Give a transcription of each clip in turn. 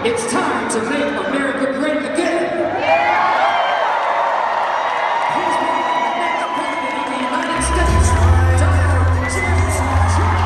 It's time to make America great again. Please welcome the next president of the United States, Donald J. Trump.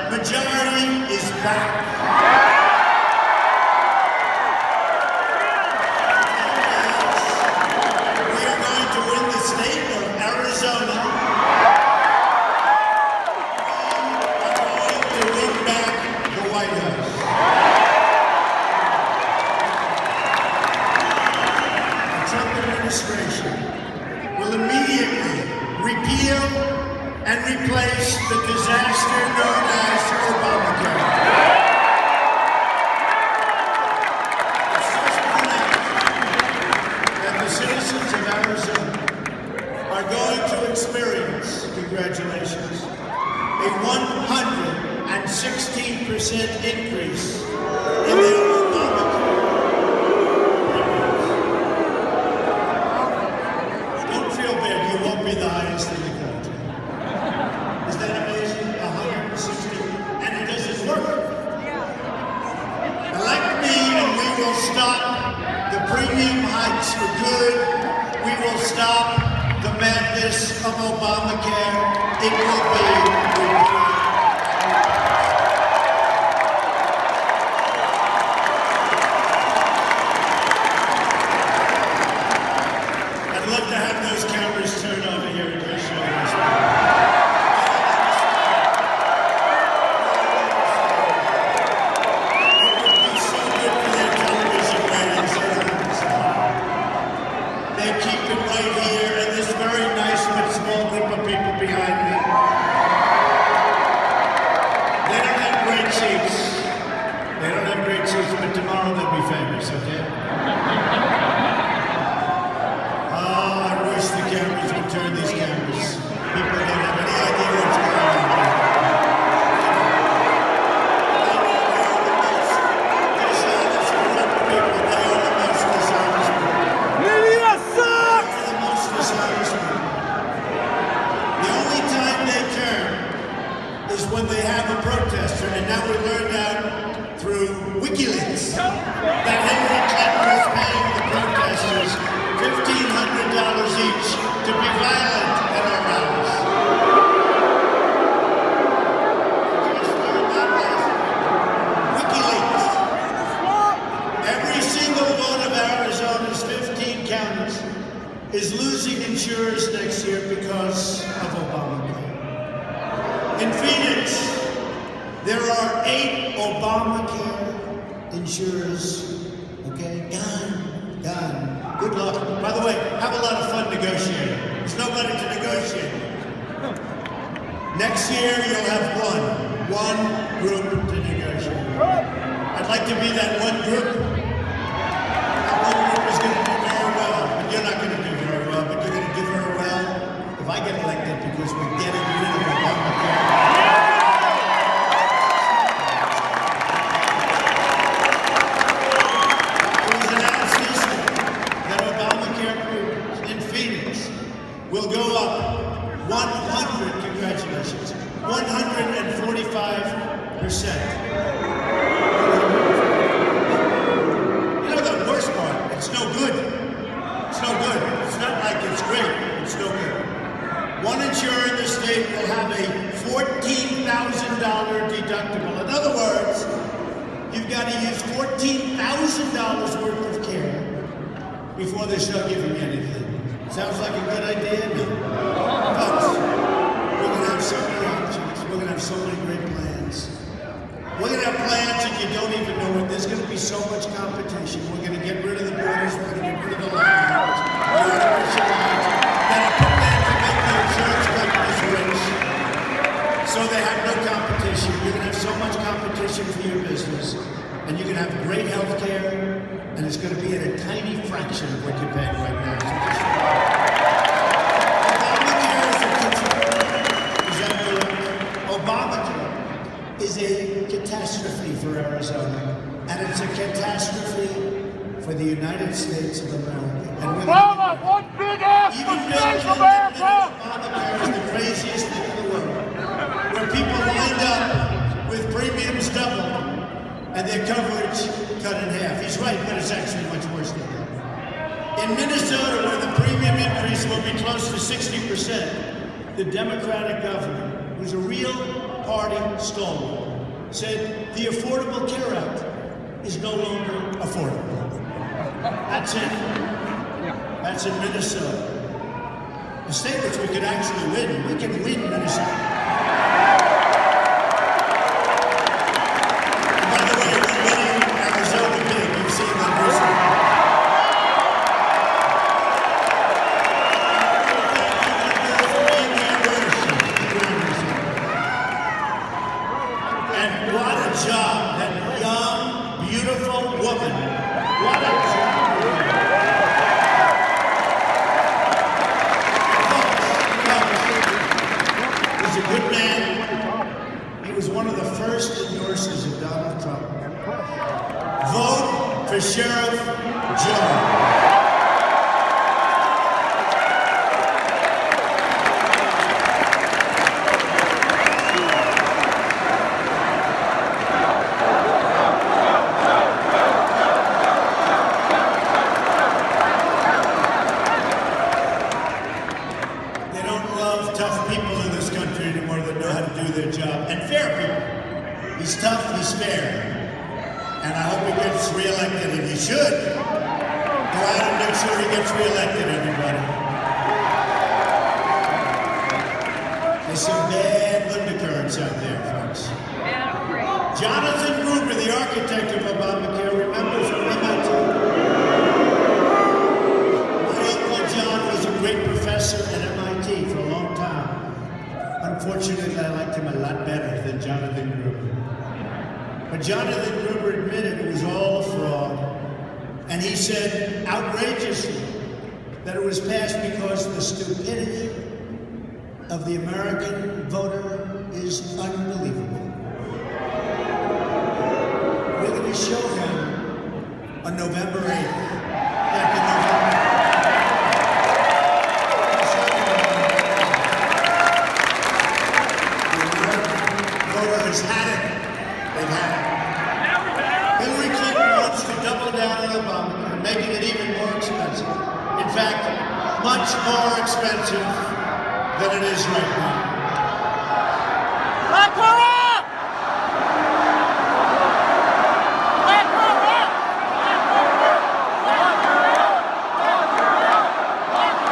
Majority is back. We are going to win the state of Arizona. We are going to win back the White House. The Trump administration will immediately repeal and replace the disaster known as Obamacare. It's just pronounced that the citizens of Arizona are going to experience, congratulations, a 116% increase in their Obamacare premiums. Don't feel bad, you won't be the highest in the country. Is that amazing? 160. And it does its work. Elect me and we will stop the premium hikes for good. We will stop the madness of Obamacare. It will be repealed. I'd love to have those cameras turned over here and just show this. But tomorrow they'll be famous, okay? Oh, I wish the cameras would turn these cameras. People don't have any idea what's going on here. These are the corrupt people. They are the most dishonest people. Media sucks! They are the most dishonest people. The only time they turn is when they have a protester, and now we learned out through WikiLeaks that Hillary Clinton was paying the protesters $1,500 each to be violent at our rallies. Just learned that last week. WikiLeaks. Every single one of Arizona's 15 counties is losing insurers next year because of Obamacare. In Phoenix, there are 8 Obamacare insurers, okay? Gone. Good luck. By the way, have a lot of fun negotiating. There's nobody to negotiate with. Next year, you'll have one group to negotiate with. I'd like to be that one group. That one group is going to do very well. But you're not going to do very well, but you're going to do very well if I get elected because we're getting rid of Obamacare. Will go up 100, congratulations, 145%. You know the worst part, it's no good. It's no good. It's not like it's great, it's no good. One insurer in the state will have a $14,000 deductible. In other words, you've got to use $14,000 worth of care before they start giving you anything. Sounds like a good idea? No. Folks, we're going to have so many options. We're going to have so many great plans. We're going to have plans that you don't even know what. There's going to be so much competition. We're going to get rid of the borders. We're going to get rid of the lines. We're going to artificial lines that are put there to make the insurance companies rich. So they have no competition. You're going to have so much competition for your business. And you're going to have great health care. And it's going to be at a tiny fraction of what you're paying right now. So just Obamacare is a catastrophe for Arizona, and it's a catastrophe for the United States of America. And Obama, one big ass even for Bill Central Clinton America! Obamacare is the craziest thing in the world, where people wind up with premiums double and their coverage cut in half. He's right, but it's actually much worse than that. In Minnesota, where the premium increase will be close to 60%, the Democratic governor, who's a real party stalwart, said the Affordable Care Act is no longer affordable. That's it. That's in Minnesota. A state which we could actually win. We can win Minnesota. Sheriff Joe. They don't love tough people in this country anymore that know how to do their job. And fair people. He's tough, he's fair. And I hope he gets reelected, and he should. Go out and make sure he gets reelected, everybody. There's some bad undercurrents out there, folks. Jonathan Gruber, the architect of Obamacare, remember from MIT. My Uncle John was a great professor at MIT for a long time. Unfortunately, I liked him a lot better than Jonathan Gruber. But Jonathan Gruber admitted it was all a fraud. And he said, outrageously, that it was passed because the stupidity of the American voter is unbelievable. We're going to show him on November 8th. Back in November. The American voter has had it. They've had it. Hillary Clinton wants to double down on Obamacare, making it even more expensive. In fact, much more expensive than it is right now. Lock her up! Lock her up! Lock her up! Lock her up! Lock her up! Lock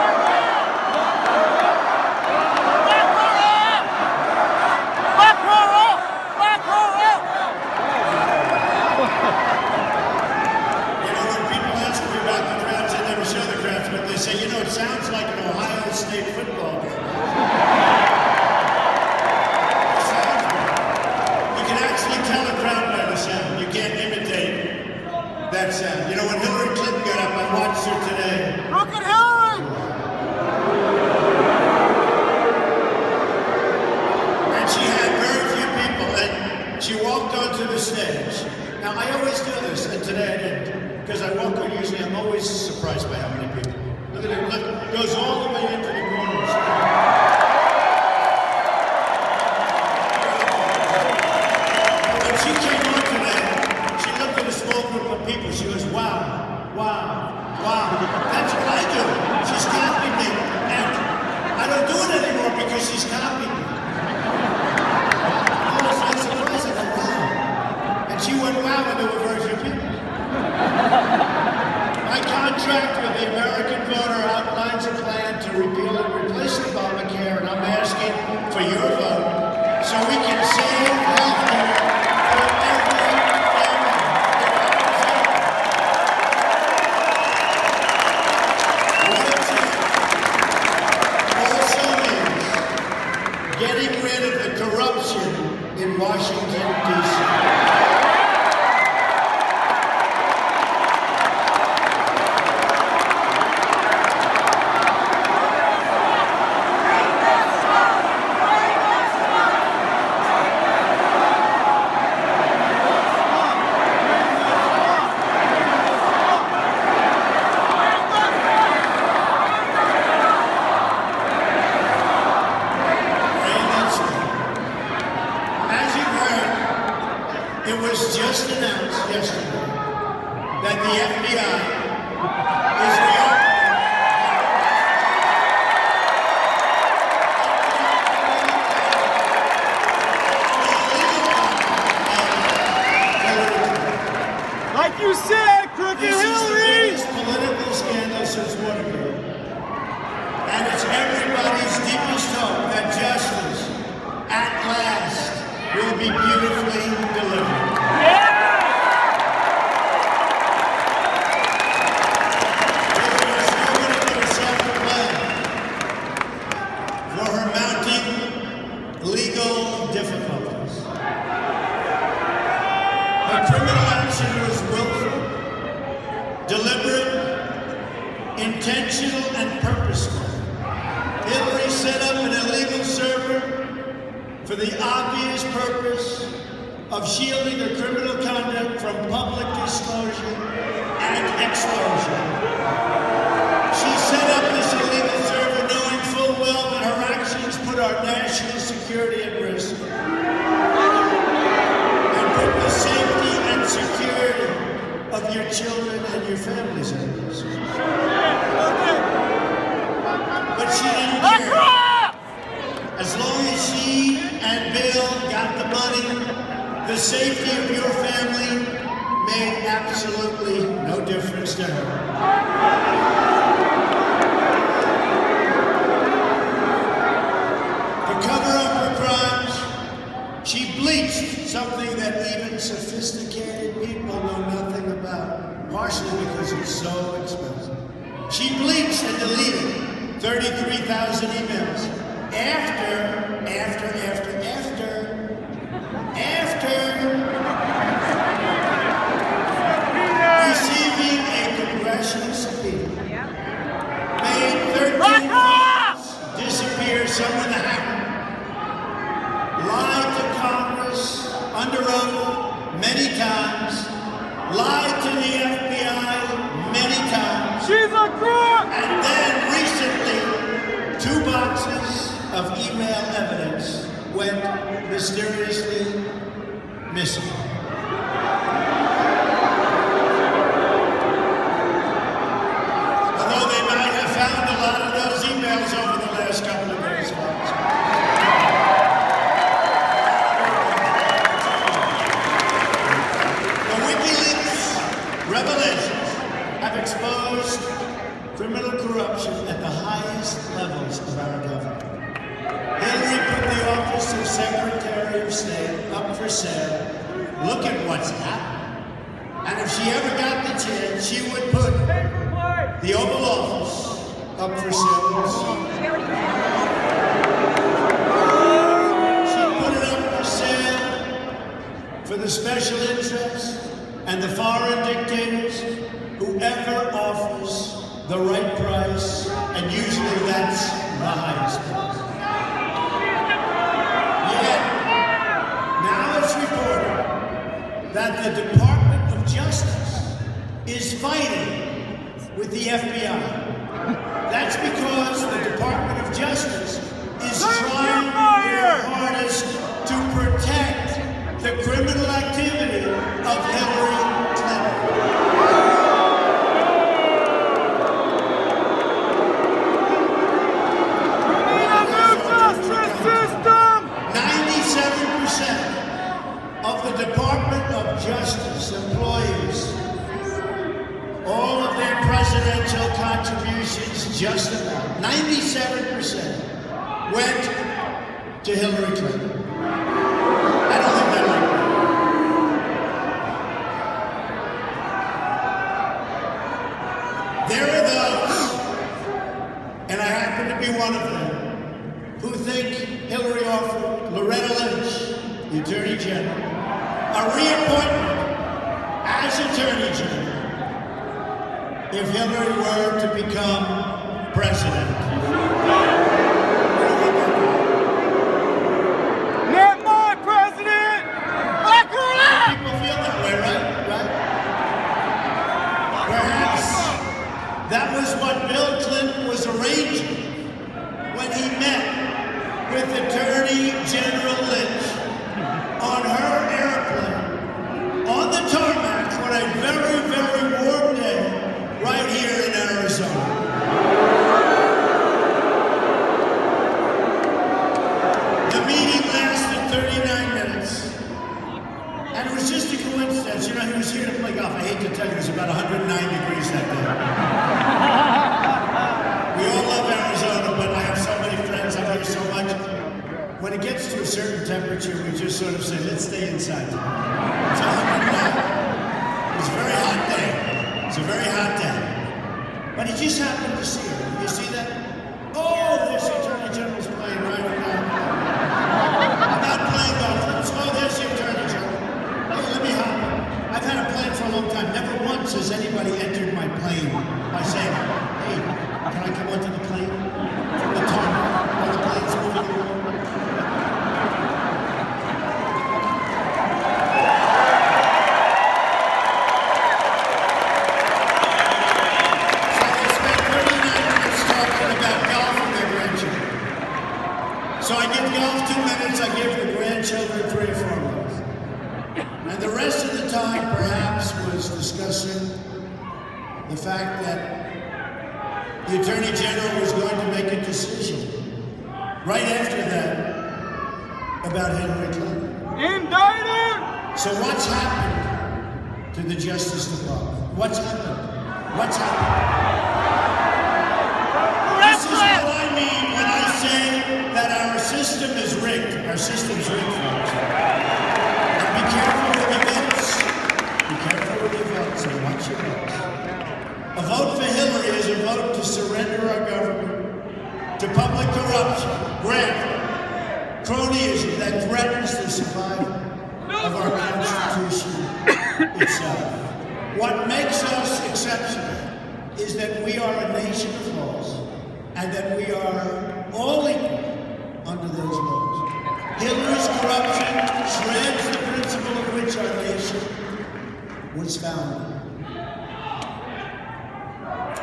contract with the American voter outlines a plan to repeal and replace Obamacare, and I'm asking for your vote so we can save health care for every family. What it also means getting rid of the corruption in Washington, D.C. It was just announced yesterday that the FBI is Like you said, Crooked This is the Hillary! biggest political scandal since Watergate. And it's everybody's deepest hope that justice, at last, will be beautifully delivered. There's nobody but herself to blame for her mounting legal difficulties. Her criminal action was willful, deliberate, intentional, and purposeful. Hillary set up an illegal server for the obvious purpose of shielding her criminal conduct from public disclosure and exposure. She set up this illegal server knowing full well that her actions put our national security at risk and put the safety and security of your children and your families at risk. But she didn't care. As long as she and Bill got the money, the safety of your family made absolutely no difference to her. To cover up her crimes, she bleached something that even sophisticated people know nothing about, partially because it's so expensive. She bleached and deleted 33,000 emails. After receiving a congressional subpoena, made 13 files disappear, some with a hacker, lied to Congress under oath many times, lied to the FBI many times. She's a crook! And then recently, 2 boxes of email evidence went mysteriously missing. Although they might have found a lot of those emails over the last couple of days, folks. The WikiLeaks revelations have exposed criminal corruption at the highest levels of our government. Hillary put the office of Secretary of State up for sale. Look at what's happened. And if she ever got the chance, she would put the Oval Office up for sale. She put it up for sale for the special interests and the foreign dictators, whoever offers the right price, and usually that's the highest price. Yet, now it's reported that the Department of Justice is fighting with the FBI. That's because the Department of Justice is trying their hardest to protect the criminal activity of Hillary Clinton. Of the Department of Justice employees, all of their presidents financial contributions, just about 97%, went to Hillary Clinton. I don't think that like that. There are those, and I happen to be one of them, who think Hillary offered Loretta Lynch, the Attorney General, a reappointment as Attorney General if Hillary were to become president. Not my president! Lock her up! People feel that way, right? Perhaps that was what Bill Clinton was arranging when he met with Attorney General Lynch on her airplane on the tarmac on a very, very warm day right here in Arizona. The meeting lasted 39 minutes. And it was just a coincidence. You know, he was here to play golf. I hate to tell you, it was about 109 degrees that day. We all love Arizona, but I have so many friends. I love so much. When it gets to a certain temperature, we just sort of say, let's stay inside. It's 109. It was a very hot day. It's a very hot day. But he just happened to see her. You see that? Oh, there's the Attorney General's plane right now. I'm not playing golf. Oh, there's the Attorney General. Hey, let me hop. I've had a plane for a long time. Never once has anybody entered my plane by saying, hey, can I come onto the plane? From the tarmac while the plane's moving along? So I give golf 2 minutes, I give the grandchildren 3 or 4 minutes. And the rest of the time, perhaps, was discussing the fact that the Attorney General was going to make a decision right after that about Hillary Clinton. Indict her! So what's happened to the Justice Department? What's happened? What's happened? This is what I mean when I say that our system is rigged. Our system's rigged, folks. And be careful with your votes. Be careful with your votes and watch your votes. A vote for Hillary is a vote to surrender our government to public corruption, graft, cronyism that threatens the survival of our Constitution itself. What makes us exceptional is that we are a nation of laws and that we are all equal under those laws. Hillary's corruption shreds the principle of which our nation was founded.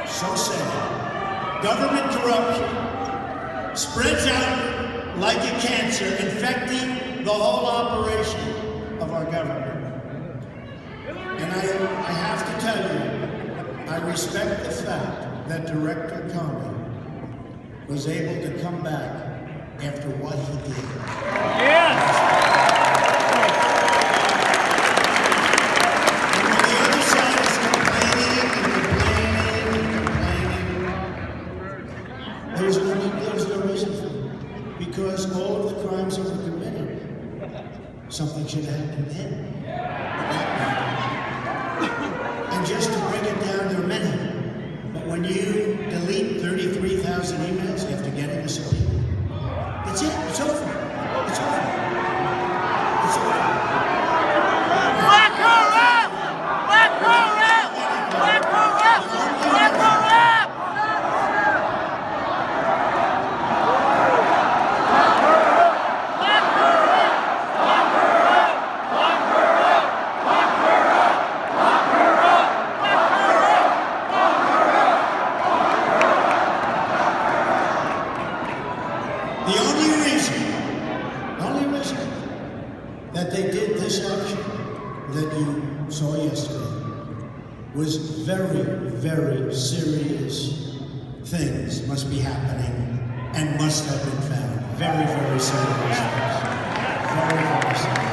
So sad. Government corruption spreads out like a cancer, infecting the whole operation of our government. And I have to tell you, I respect the fact that Director Comey was able to come back after what he did. Yes! And when the other side is complaining, there was no reason for it. Because all of the crimes that were committed, something should have happened then. And just to break it down, there are many. But when you delete 33,000 emails after getting a subpoena, that's it. It's over. It's over. It's over. Lock her up! Lock her up! Lock her up! Lock her up! The only reason that they did this action that you saw yesterday was very, very serious things must be happening and must have been found. Very, very serious things. Very, very serious.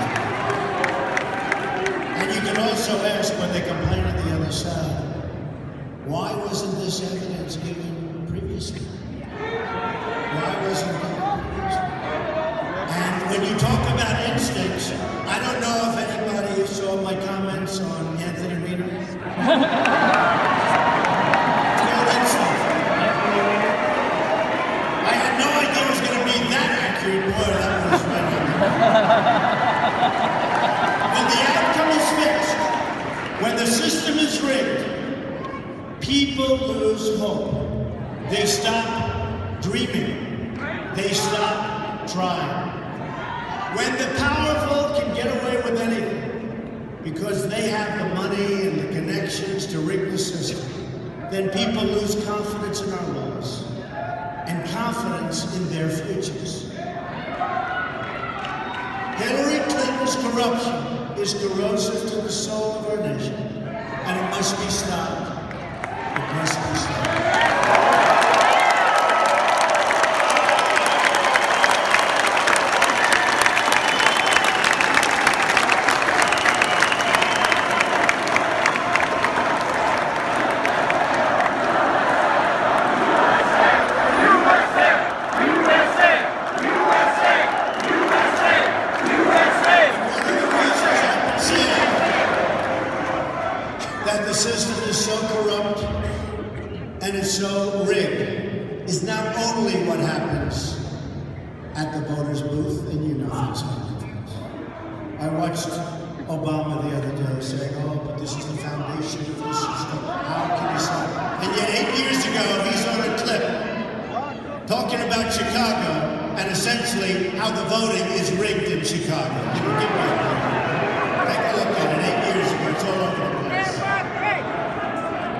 And you can also ask when they complain on the other side, Why wasn't this evidence given previously? Why wasn't it given previously? And when you talk about instincts, I don't know if anybody saw my comments on Anthony Weiner. It's called instinct. I had no idea it was going to be that accurate. Boy, that was right on there. When the outcome is fixed, when the system is rigged, people lose hope. They stop dreaming. They stop trying. When the powerful can get away with anything because they have the money and the connections to rig the system, then people lose confidence in our laws and confidence in their futures. Hillary Clinton's corruption is corrosive to the soul of our nation, and it must be stopped. It must be stopped. That the system is so corrupt and is so rigged is not only what happens at the voters' booth, and you know things happen. I watched Obama the other day saying, oh, but this is the foundation of this system. How can you say? And yet 8 years ago, he's on a clip talking about Chicago and essentially how the voting is rigged in Chicago. You know, give me a break. Take a look at it 8 years ago. It's all over the place.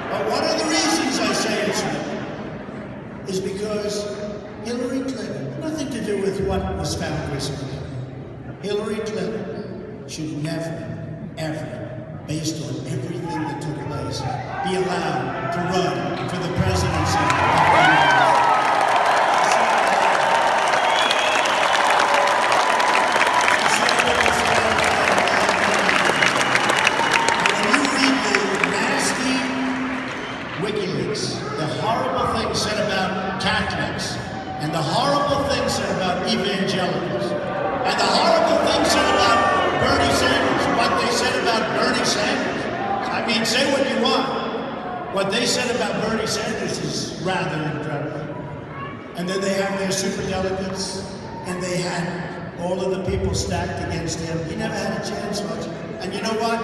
But one of the reasons I say it's rigged is because Hillary Clinton, nothing to do with what was found recently, Hillary Clinton should never, ever, based on everything that took place, be allowed to run for the presidency of the United States. WikiLeaks, the horrible things said about Catholics, and the horrible things said about evangelicals, and the horrible things said about Bernie Sanders, what they said about Bernie Sanders. I mean, say what you want. What they said about Bernie Sanders is rather incredible. And then they have their superdelegates, and they had all of the people stacked against him. He never had a chance, folks. And you know what?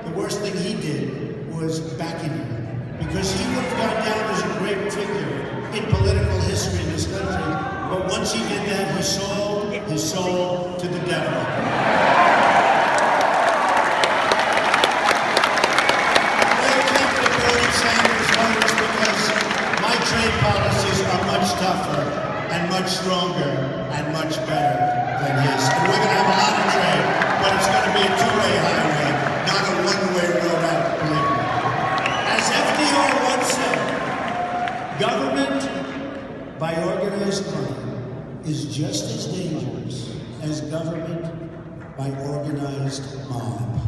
The worst thing he did was backing him. Because he would have gone down as a great figure in political history in this country. But once he did that, he sold his soul to the devil. We'll take the Bernie Sanders voters because my trade policies are much tougher and much stronger and much better than his. And we're going to have a lot of trade, but it's going to be a two-way highway, not a one-way road out, believe me. As FDR once said, government by organized money is just as dangerous as government by organized mob.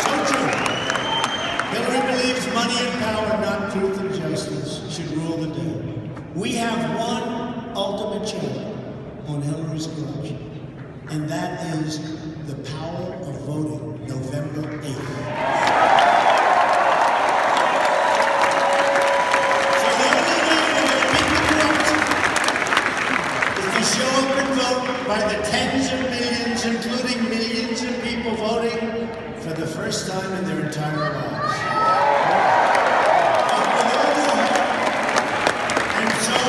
So true. Hillary believes money and power, not truth and justice, should rule the day. We have one ultimate champion on Hillary's corruption, and that is the power of voting November 8th. So the only way we're going to beat the corruption is to show up and vote by the tens of millions, including millions of people voting for the first time in their entire lives. And so,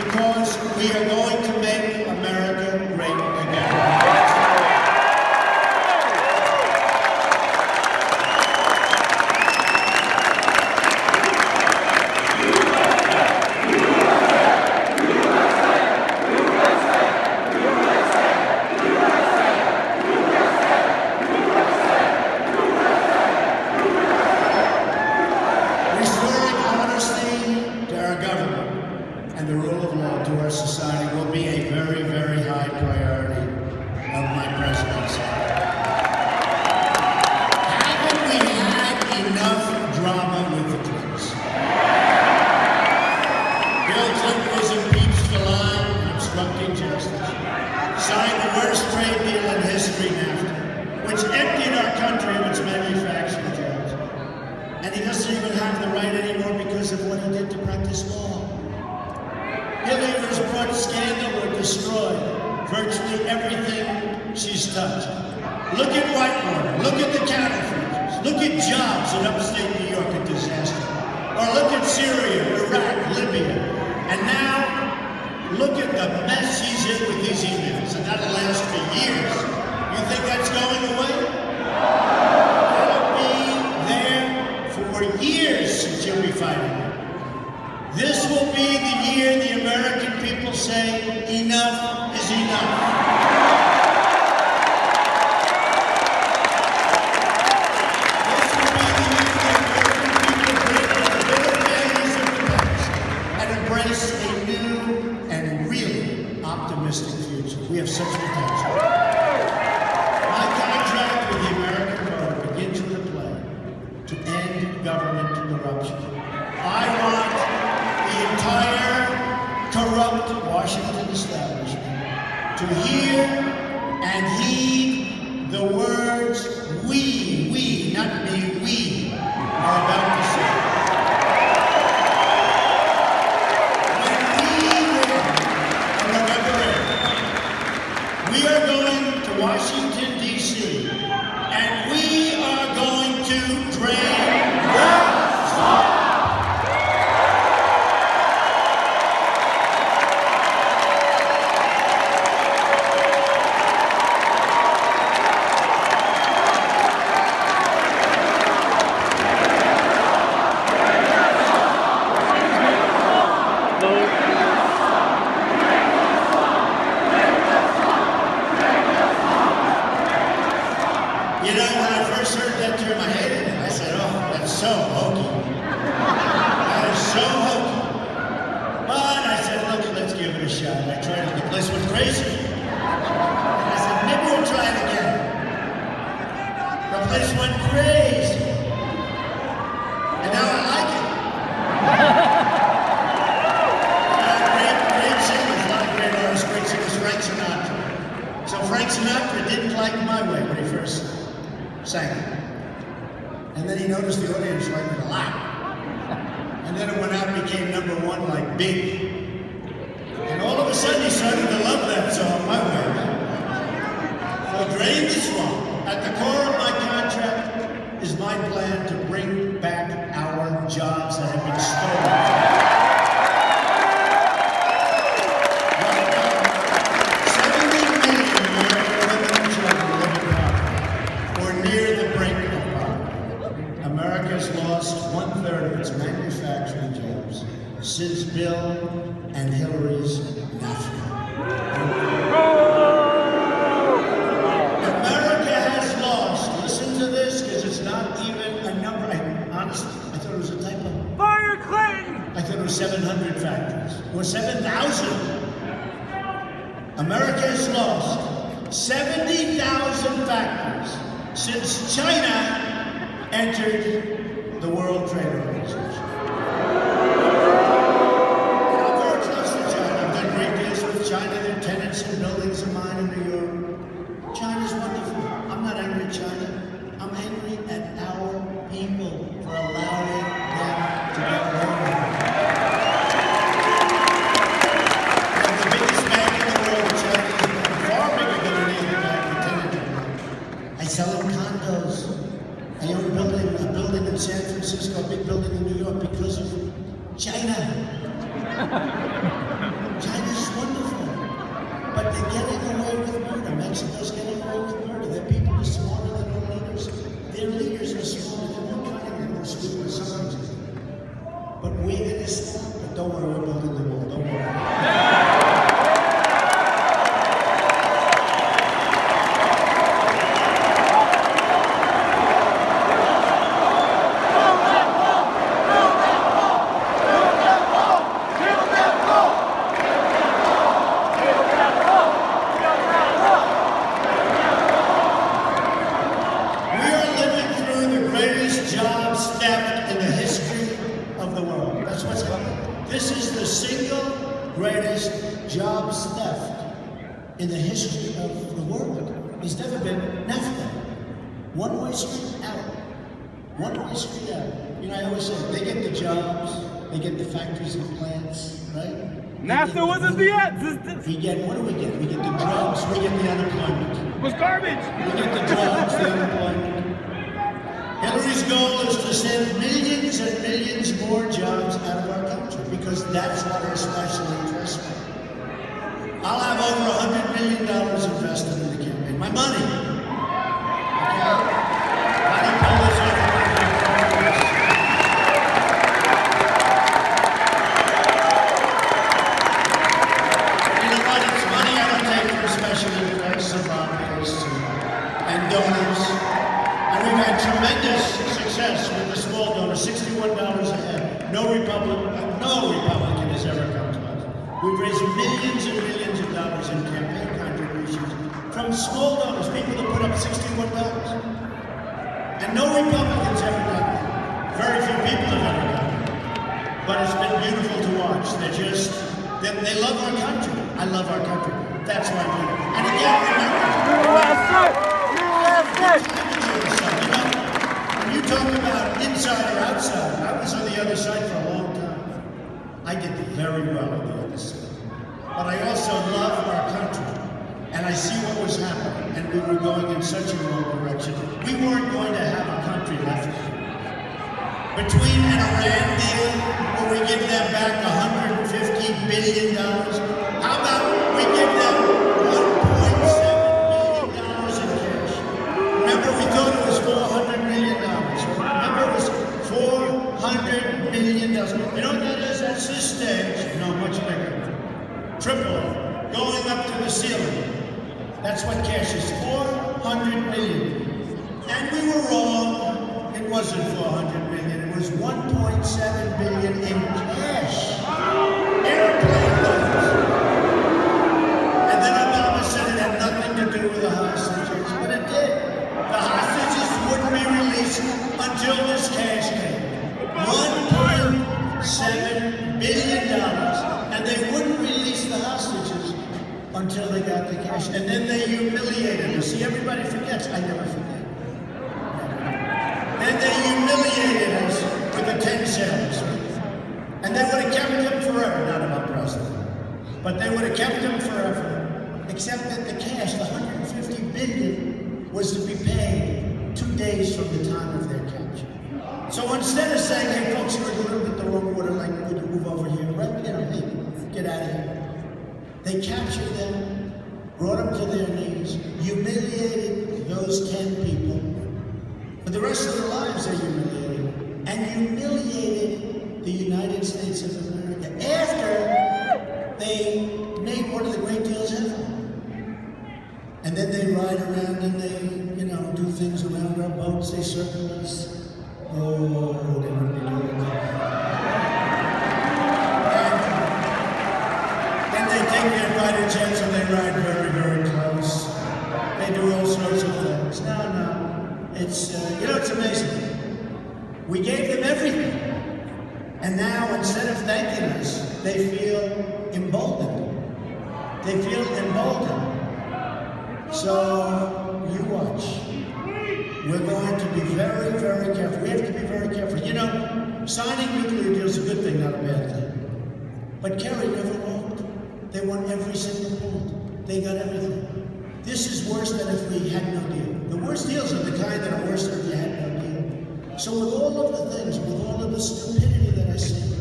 because we are going to make America great again. And the rule of law to our society will be a very, very high priority of my presidency. Haven't we And he doesn't even have the right anymore because of what he did to practice law. Hillary has brought scandal or destroyed virtually everything she's touched. Look at Whitewater, look at the cattle ranches, look at jobs in upstate New York, a disaster. Or look at Syria, Iraq, Libya. And now, look at the mess she's in with these emails, and that'll last for years. You think that's going away? That'll be there for years since you'll be fighting it. This will be the year the American people say, enough is enough. A new and really optimistic future. We have such potential. My contract with the American voter begins with a plan to end government corruption. I want the entire corrupt Washington establishment to hear and heed the words we, not me, we are about to say. We are going to Washington, D.C., and we are going to drain the swamp. You know, when I first heard that term, I hated it. I said, oh, that's so hokey. That is so hokey. But I said, look, let's give it a shot. I tried it. The place went crazy. And I said, maybe we'll try it again. The place went crazy. And now I like it. Great singers, a lot of great artists, great singers, Frank Sinatra. So Frank Sinatra didn't like my way when he first sang it. And then he noticed the audience liked it a lot. And then it went out and became #1 like Big. And all of a sudden he started to love that song my way. So Drain the Swamp. At the core of my contract is my plan to bring back our jobs that have been stolen. Lost 1/3 of its manufacturing jobs since Bill and Hillary's NAFTA. America has lost, listen to this because it's not even a number. Honestly, I thought it was a typo. Fire Clinton! I thought it was 700 factories, or 7,000. America has lost 70,000 factories since China entered the World Trade Organization. I'm very close to China. I've done great deals with China. Their tenants and buildings of mine in New York. China's wonderful. I'm not angry at China. I'm angry at our people for allowing them to get away with it. And the biggest bank in the world, China, is far bigger than any other bank pretending to be. I sell them condos. I own a building in San Francisco, a big building in New York because of China. China's wonderful, but they're getting away with murder. Mexico's getting away with murder. Their people are smarter than our leaders. Their leaders are smarter than more cunning and more stupid sometimes. But we're gonna stop. But don't worry, we're building the wall. Don't worry. This is the single greatest jobs theft in the history of the world. There's never been NAFTA. One-way street out. One-way street out. You know, I always say, they get the jobs, they get the factories and plants, right? NASA wasn't the We get, what do we get? We get the drugs, we get the unemployment. It was garbage. We get the drugs, the unemployment. Hillary's goal is to send millions and millions more jobs out of our country because that's what her special interests are. I'll have over $100 million invested in the campaign. My money. Okay? I don't pull this off. You know what? It's money I don't take from special interests and lobbyists and donors. And we've had tremendous success with the small donors, $61 a head. No Republican has ever come to us. We've raised millions and millions of dollars in campaign contributions from small donors, people that put up $61. And no Republicans ever done that. Very few people have ever done it. But it's been beautiful to watch. They love our country. I love our country. That's why I'm doing it. And again, remember, when you talk about inside or outside, I was on the other side for a long time. I did very well on the other side. But I also love our country. And I see what was happening. And we were going in such a wrong direction. We weren't going to have a country left. Between an Iran deal, where we give them back $150 billion, how about we give them $1.7 billion in cash? Remember, we thought it was $400 million. Remember, it was $400 million. You know what that is? That's this stage. No, much bigger. Triple it. Going up to the ceiling. That's what cash is. $400 million. And we were wrong. It wasn't $400 million. It was $1.7 billion in cash. Airplane loans. And then Obama said it had nothing to do with the hostages, but it did. The hostages wouldn't be released until this cash came. $1.7 billion. And they wouldn't release the hostages until they got the cash. And then they humiliated us. See, everybody forgets. I never forget. Then they humiliated us with the 10 cells. And they would have kept him forever. Not about president. But they would have kept him forever. Except that the cash, the $150 billion, was to be paid 2 days from the time of their capture. So instead of saying, hey folks, you're a little bit the wrong order, like could you move over here, right? You know, hey, get out of here. They captured them, brought them to their knees, humiliated those 10 people. For the rest of their lives, they humiliated, and humiliated the United States of America after they made one of the great deals ever. And then they ride around and they, you know, do things around our boats. They circle us. Oh, they wouldn't be doing that. And they take their fighter jets and they ride very, very close. They do all sorts of things. No. It's, you know, it's amazing. We gave them everything. And now, instead of thanking us, they feel emboldened. They feel emboldened. So, you watch. We're going to be very, very careful. We have to be very careful. You know, signing nuclear deals is a good thing, not a bad thing. But Kerry never walked. They won every single point. They got everything. This is worse than if we had no deal. The worst deals are the kind that are worse than if you had no deal. So with all of the things, with all of the stupidity that I see,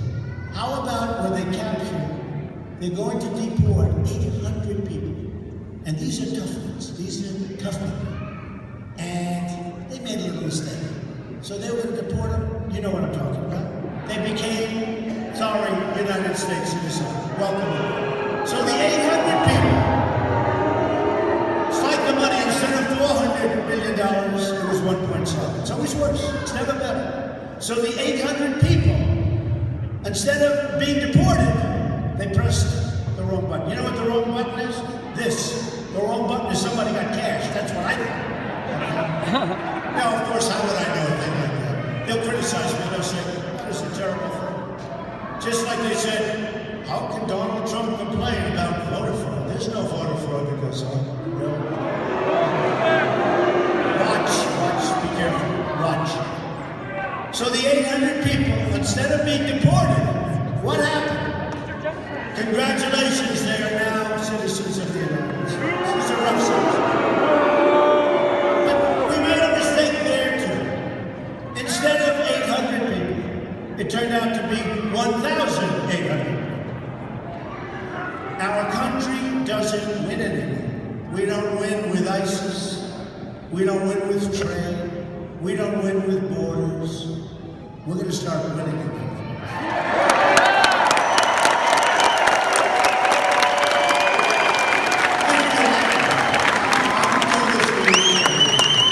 how about when they capture, they're going to deport 800 people. And these are tough ones. These are tough people. And they made a little mistake. So they would deport them. You know what I'm talking about. They became, sorry, United States citizens. Welcome. So the 800 people, it's like the money, instead of $400 million, it was 1.7. It's always worse. It's never better. So the 800 people, instead of being deported, they pressed the wrong button. You know what the wrong button is? This. The wrong button is somebody got cash. That's what I think. Now, of course, how would I know a thing like that? They'll criticize me. They'll say, that is a terrible thing. Just like they said, how can Donald Trump complain about voter fraud? There's no voter fraud that goes on. Really? Watch, be careful, watch. So the 800 What happened? Congratulations, they are now citizens of the United States. These are rough citizens. But we made a mistake there too. Instead of 800 people, it turned out to be 1,800. Our country doesn't win anymore. We don't win with ISIS. We don't win with trade. We don't win with borders. We're going to start winning again.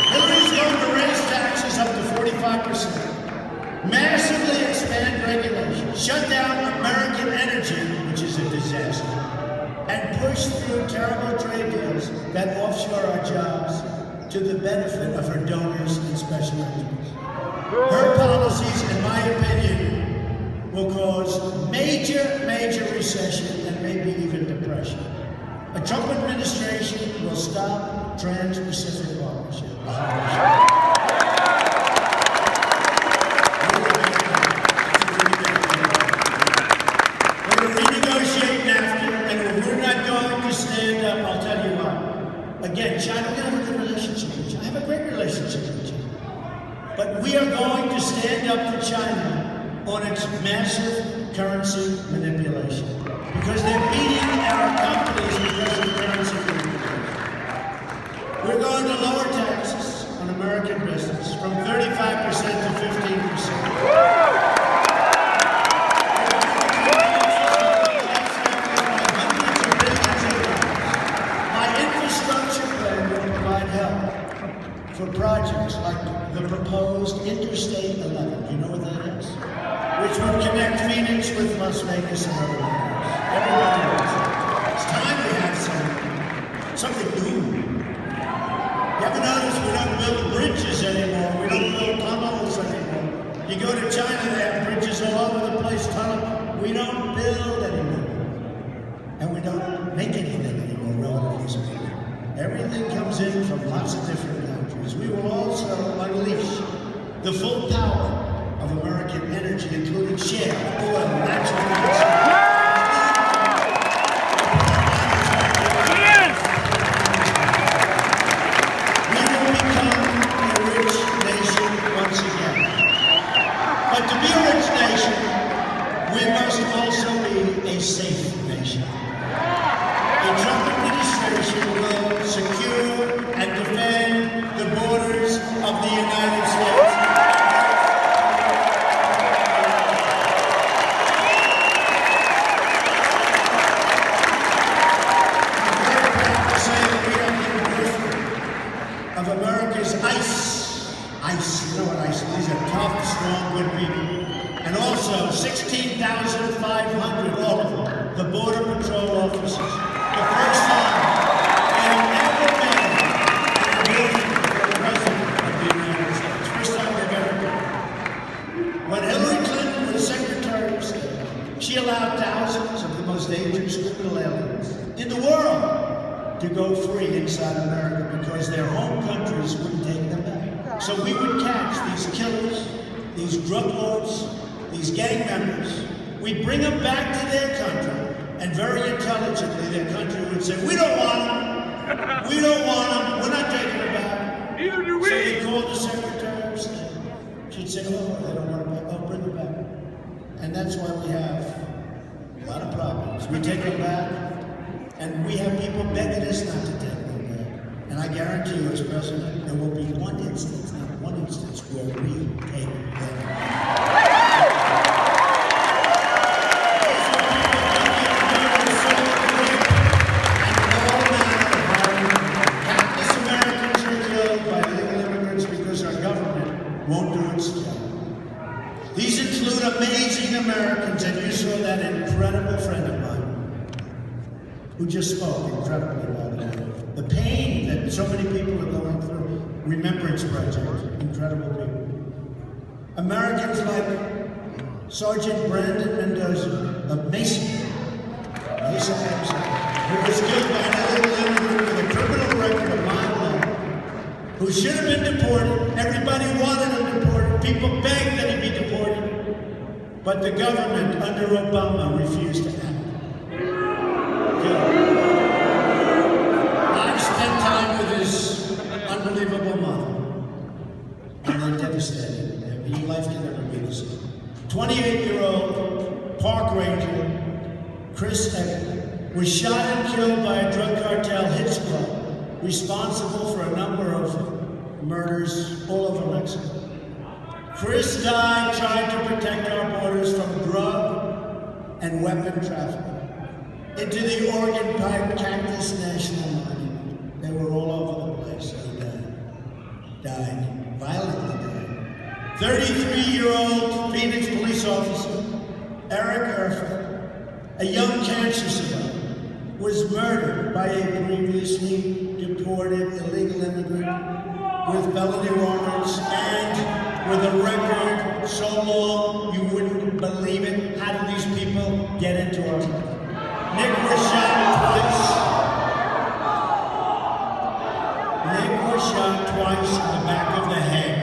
Hillary's going to raise taxes up to 45%, massively expand regulation, shut down American energy, which is a disaster, and push through terrible trade deals that offshore our jobs to the benefit of her donors and special interests. Her policies, in my opinion, will cause major recession and maybe even depression. A Trump administration will stop Trans-Pacific Partnership. We're going to renegotiate NAFTA, and if we're not going to stand up, I'll tell you what. Again, China, we have a good relationship with China. I have a great relationship with China. But we are going to stand up to China on its massive currency manipulation. Because they're beating our companies because of currency manipulation. We're going to lower taxes on American business from 35% to 15%. For projects like the proposed Interstate 11, do you know what that is? Which would connect Phoenix with Las Vegas and other areas. Everybody knows it. It's time we have something new. You ever notice we don't build bridges anymore? We don't build tunnels anymore. You go to China, they have bridges all over the place, tunnels. We don't build anymore. And we don't make anything anymore, relatively speaking. Everything comes in from lots of different countries. We will also unleash the full power of American energy, including shale, oil, natural gas. We will become a rich nation once again. But to be a rich nation, we must also be a safe nation. A Trump administration will secure and defend the borders of the United States. I'm very proud to say that we are the anniversary of America's ICE. You know what ICE is? These are tough, strong, good people. And also 16,500, all of them, the Border Patrol officers. The first time they have ever been in a building for the President of the United States. First time they've ever been. When Hillary Clinton was Secretary of State, she allowed thousands of the most dangerous criminal aliens in the world to go free inside America because their home countries wouldn't take them back. So we would catch these killers, these drug lords, these gang members. We'd bring them back to their country. And very intelligently, their country would say, we don't want them. We don't want them. We're not taking them back. Neither do we. So they called the Secretary of State. She'd say, oh, they don't want them back. Oh, bring them back. And that's why we have a lot of problems. We take them back, and we have people begging us not to take them back. And I guarantee you, as president, there will be not one instance where we take them back. Won't do its job. These include amazing Americans, and you saw that incredible friend of mine who just spoke incredibly about that. The pain that so many people are going through. Remembrance Project, incredible people. Americans like Sergeant Brandon Mendoza of Mesa, Arizona, who was killed by another immigrant with a criminal record a mile long, who should have been deported. Everybody wanted him deported. People begged that he be deported. but the government under Obama refused to act. I've spent time with his unbelievable mother, and they're devastated. Your life can never be the same. 28-year-old park ranger Chris Eckler was shot and killed by a drug cartel hit squad responsible for a number of murders all over Mexico. Chris died trying to protect our borders from drug and weapon trafficking. Into the Oregon Pipe Cactus National Monument. They were all over the place, and he died, violently died. 33-year-old Phoenix police officer Eric Erfurt, a young cancer survivor, was murdered by a previously deported illegal immigrant with felony warrants and with a record so long you wouldn't believe it. How did these people get into our country? Nick was shot twice in the back of the head.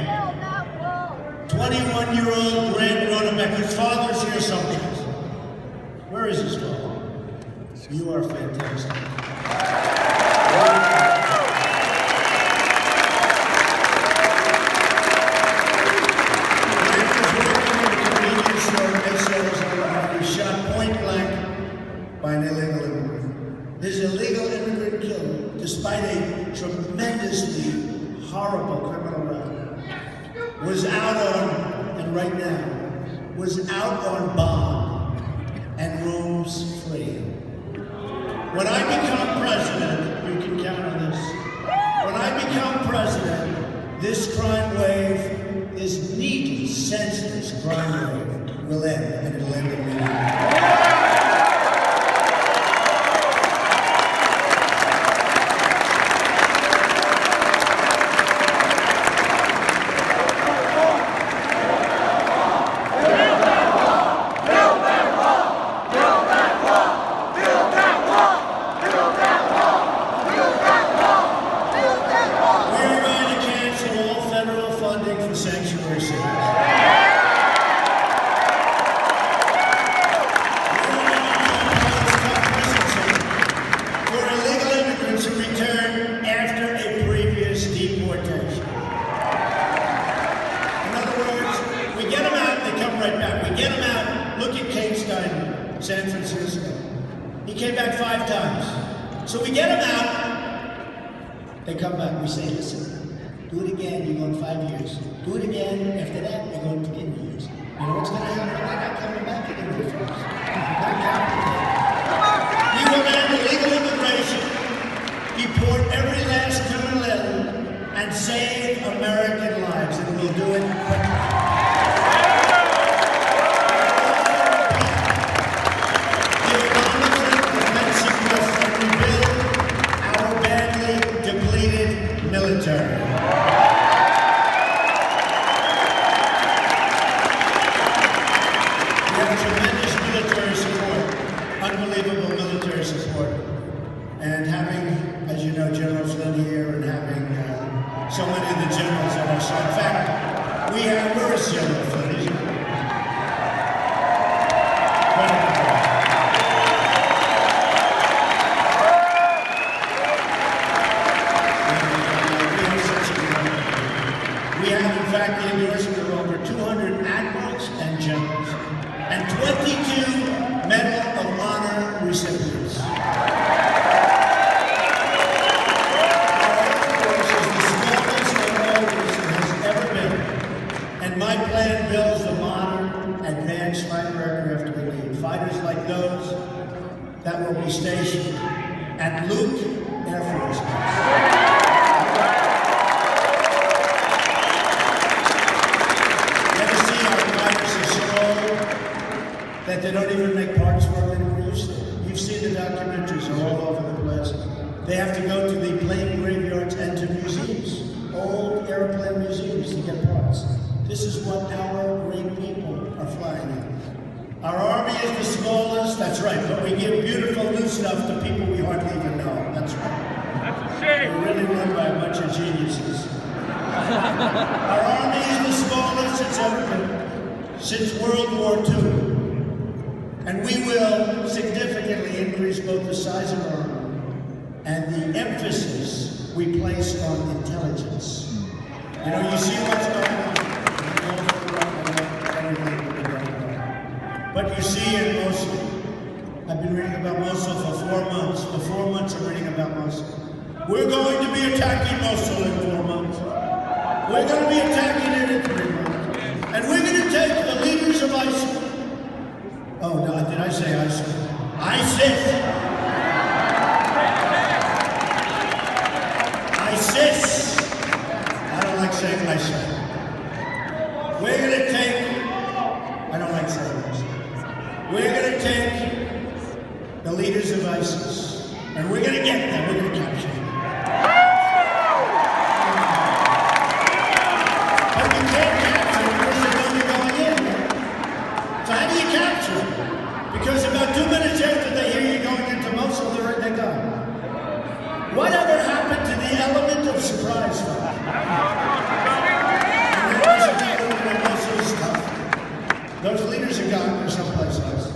21-year-old Grant Rodebeck, his father's here someplace. Where is his father? You are fantastic. Grant was working in a convenience store in Minnesota. He was shot point blank by an illegal immigrant. This illegal immigrant killer, despite a tremendously horrible criminal record, was out on, and right now, was out on bond and roams free. When I become president, you can count on this. When I become president, this crime wave, this needless, senseless crime wave will end, and it'll end immediately. Sanctuary cities. For illegal immigrants who return after a previous deportation. In other words, we get them out, they come right back. We get them out. Look at Kate Stein, San Francisco. He came back 5 times. So we get them out, they come back. We say, listen, do it again, you're going 5 years. Do it again, after that, you're going 10 years. You know what's going to happen? They're not coming back anymore, folks. We will end illegal immigration, deport every last criminal, and save American lives, and we'll do it quickly. The economic offensive must rebuild our badly depleted military. Tremendous military support, unbelievable military support, and having, as you know, General Flynn here, and having so many of the generals on our side. In fact, where is General Flynn? He's here. We have, in fact, the endorsement of over 200 admirals and generals, and 22 Medal of Honor recipients. Our Air Force is the smallest and oldest it has ever been, and my plan builds the modern, advanced fighter aircraft we need. Fighters like those that will be stationed at Luke Air Force Base. That they don't even make parts for them anymore. You've seen the documentaries all over the place. They have to go to the plane graveyards and to museums, old airplane museums to get parts. This is what our great people are flying in. Our army is the smallest, that's right, but we give beautiful new stuff to people we hardly even know. That's right. That's a shame. We're really run by a bunch of geniuses. Our army is the smallest it's ever been. since World War II. And we will significantly increase both the size of our army and the emphasis we place on intelligence. You know, you see what's going on. But you see in Mosul, I've been reading about Mosul for 4 months. For 4 months I'm reading about Mosul. We're going to be attacking Mosul in 4 months. We're going to be attacking it in 3 months. And we're going to take the leaders of ISIL. Oh, no, did I say ISIL? ISIS! ISIS! I don't like saying ISIL. We're going to take, I don't like saying ISIL. We're going to take the leaders of ISIS, and we're going to get them, we're going to capture them. But you can't capture them because they're only going in. So how do you capture them? Because about 2 minutes after they hear you going into Mosul, they're gone. Whatever happened to the element of surprise? Those leaders are gone or someplace else.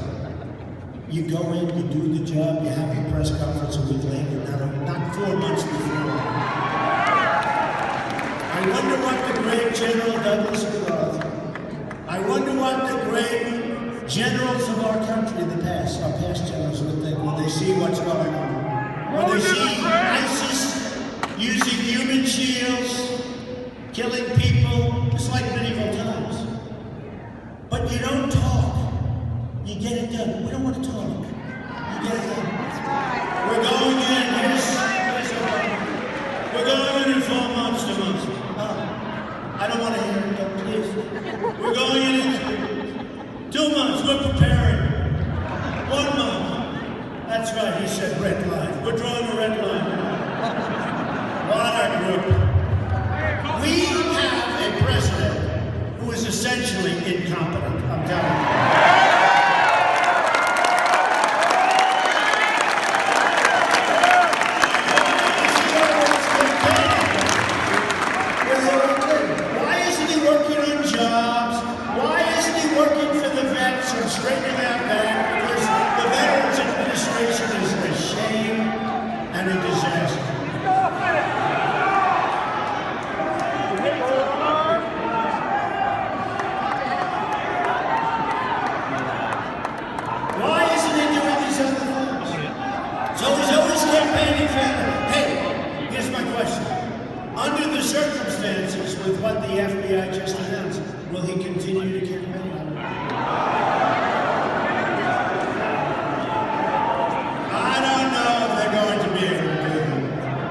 You go in, you do the job, you have your press conference a week later, not 4 months before. I wonder what the great General Douglas MacArthur, I wonder what the great generals of our country in the past, our past generals would think when they see what's going on. When they see ISIS using human shields, killing people, it's like medieval times. But you don't talk. You get it done. We don't want to talk. You get it done. We're going in. We're going in 4 months to Mosul. I don't want to hear it, though, please. We're going in 2 months. We're preparing. 1 month. That's right. He said red line. We're drawing a red line. What a group. We have a president who is essentially incompetent. I'm telling you. Straightening out that because the Veterans Administration is a shame and a disaster. Why isn't he doing these other things? So he's always campaigning for, hey, here's my question. Under the circumstances with what the FBI just announced, will he continue to campaign?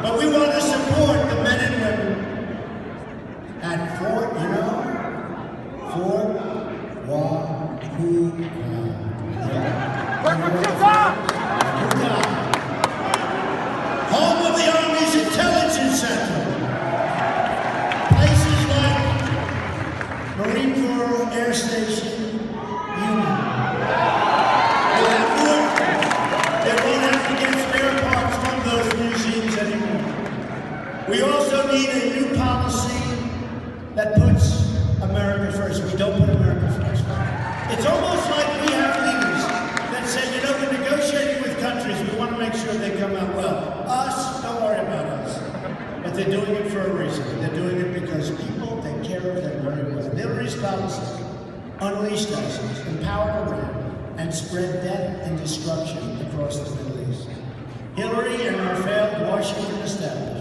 But we want to support the men and women at Fort home of the Army's Intelligence Center. Places like Marine Corps Air Station, Union. They won't have to get spare parts from those museums anymore. We also need a new policy that puts America first. We don't put America first. It's almost like we have leaders that say, you know, we're negotiating with countries, we want to make sure they come out well. Us, don't worry about us. But they're doing it for a reason. They're doing it because people take care of them very well. Hillary's policies unleashed ISIS, empowered Iran, and spread death and destruction across the Middle East. Hillary and our failed Washington establishment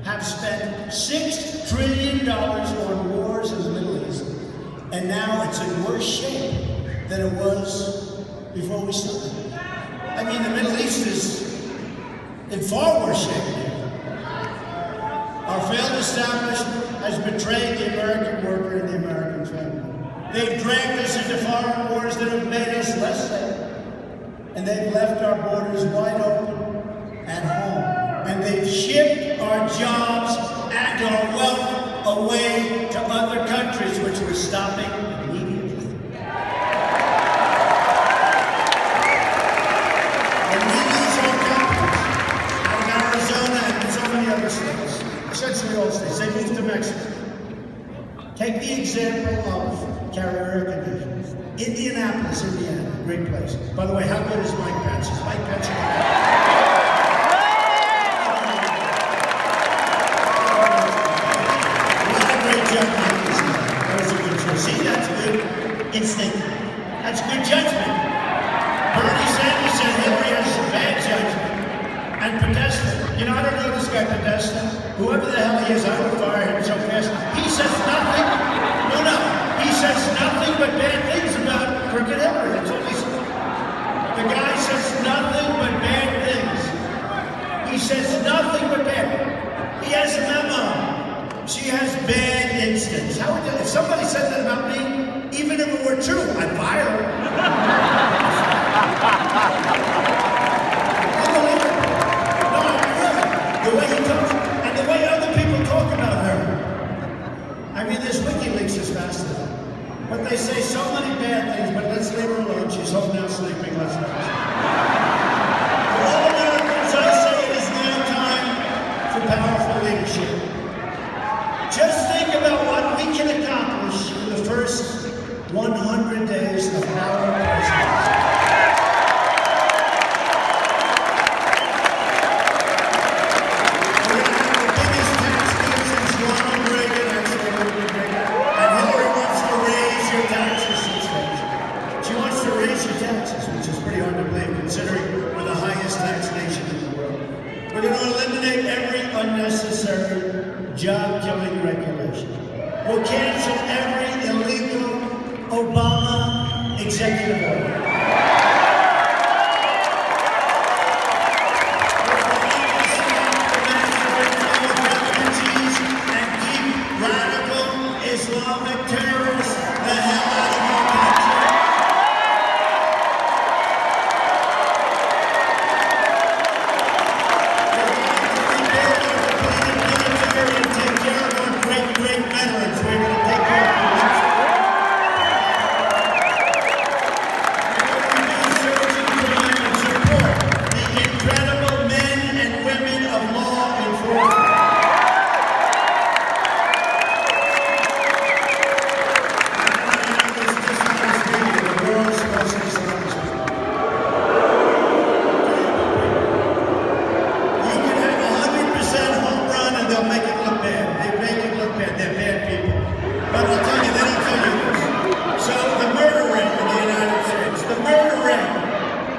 have spent $6 trillion on wars in the Middle East, and now it's in worse shape than it was before we started. I mean, the Middle East is in far worse shape now. Our failed establishment has betrayed the American worker and the American family. They've dragged us into foreign wars that have made us less safe, and they've left our borders wide open at home, and they've shipped our jobs and our wealth away to other countries, which we're stopping immediately. And we lose our companies out of Arizona and so many other states, essentially all states. They move to Mexico. Take the example of carrier air conditioning. Indianapolis, Indiana, great place. By the way, how good is Mike Pence? Is Mike Pence? What a great job Mike has done. That was a good choice. See, that's good instinct. That's good judgment. Bernie Sanders said Hillary has bad judgment and Podesta. You know, I don't know this guy Podesta. Whoever the hell he is, I would fire him so fast. He says nothing. No. He says nothing but bad things about Crooked Hillary. That's all he says. The guy says nothing but bad things. He says nothing but bad. He has a memo. She has bad instincts. How would that, if somebody said that about me, even if it were true, I'd fire her. Unbelievable. No, really. The way he talks, and the way other people talk about her. I mean, this WikiLeaks is fascinating. But they say so many bad things, but let's leave her alone. She's home now sleeping. Let's not. For all Americans, I say it is now time for powerful leadership. Just think about what we can accomplish in the first 100 days of our presidency. We're going to have the biggest tax cut since Ronald Reagan, actually, and Hillary wants to raise your taxes since then. She wants to raise your taxes, which is pretty hard to believe considering we're the highest tax nation in the world. We're going to eliminate every unnecessary job-killing regulation. We'll cancel every illegal Obama executive order. And keep radical Islamic terrorists the hell out of our country. We're going to rebuild our depleted military and take care of our great veterans. We're going to take care of them.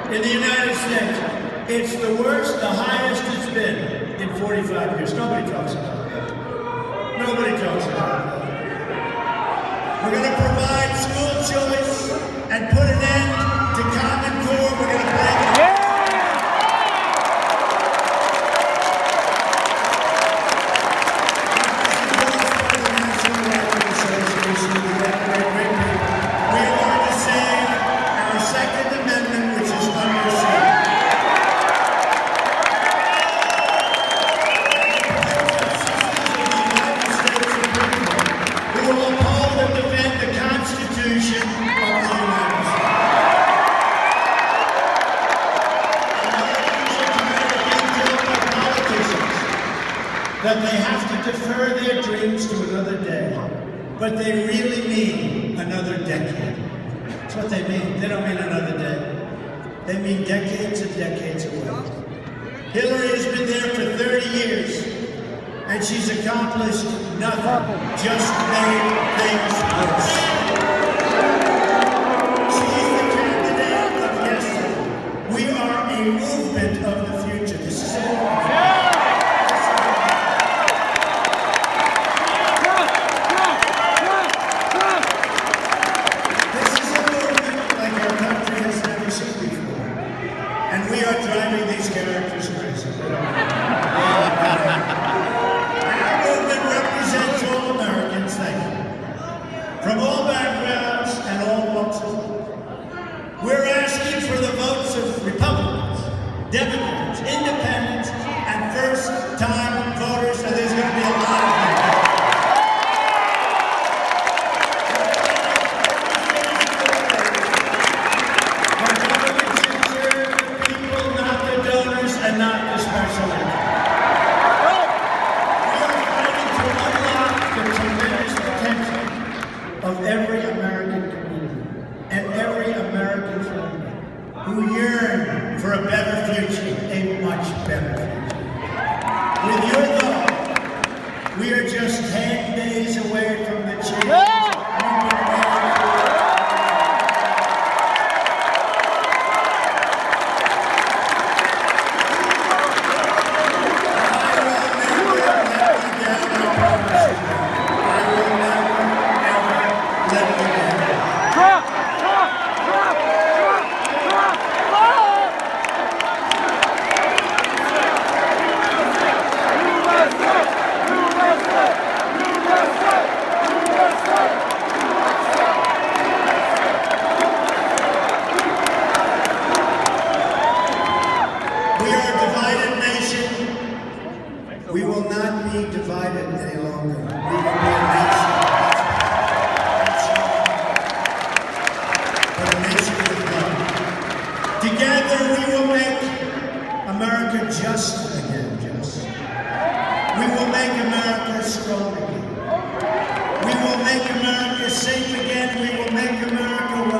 In the United States, it's the worst, the highest it's been in 45 years. Nobody talks about that. Nobody talks about that. We're going to provide school choice and put an end to Common Core. We're going to break it. We are going to save our Second Amendment, which is under siege. Who will uphold and defend the Constitution of the United States. That they have to defer their dreams to another day, but they really mean another decade. That's what they mean. They don't mean another day. They mean decades and decades away. Hillary has been there for 30 years, and she's accomplished nothing, just made things worse. She's the candidate of yesterday. We are a movement of the future. This is it. And we are driving these characters crazy. Our movement represents all Americans, thank you. From all backgrounds and all walks of life. We're asking for the votes of Republicans, Democrats, Independents, and first-time voters, and there's going to be a lot of them. And not the special interest. We are fighting to unlock the tremendous potential of every American community and every American family who yearn for a better future, a much better future. With your love, we are just 10 days away from the change we've been waiting for. We will not be divided any longer. We will be a nation. But a nation with love. Together we will make America just again, just. We will make America strong again. We will make America safe again. We will make America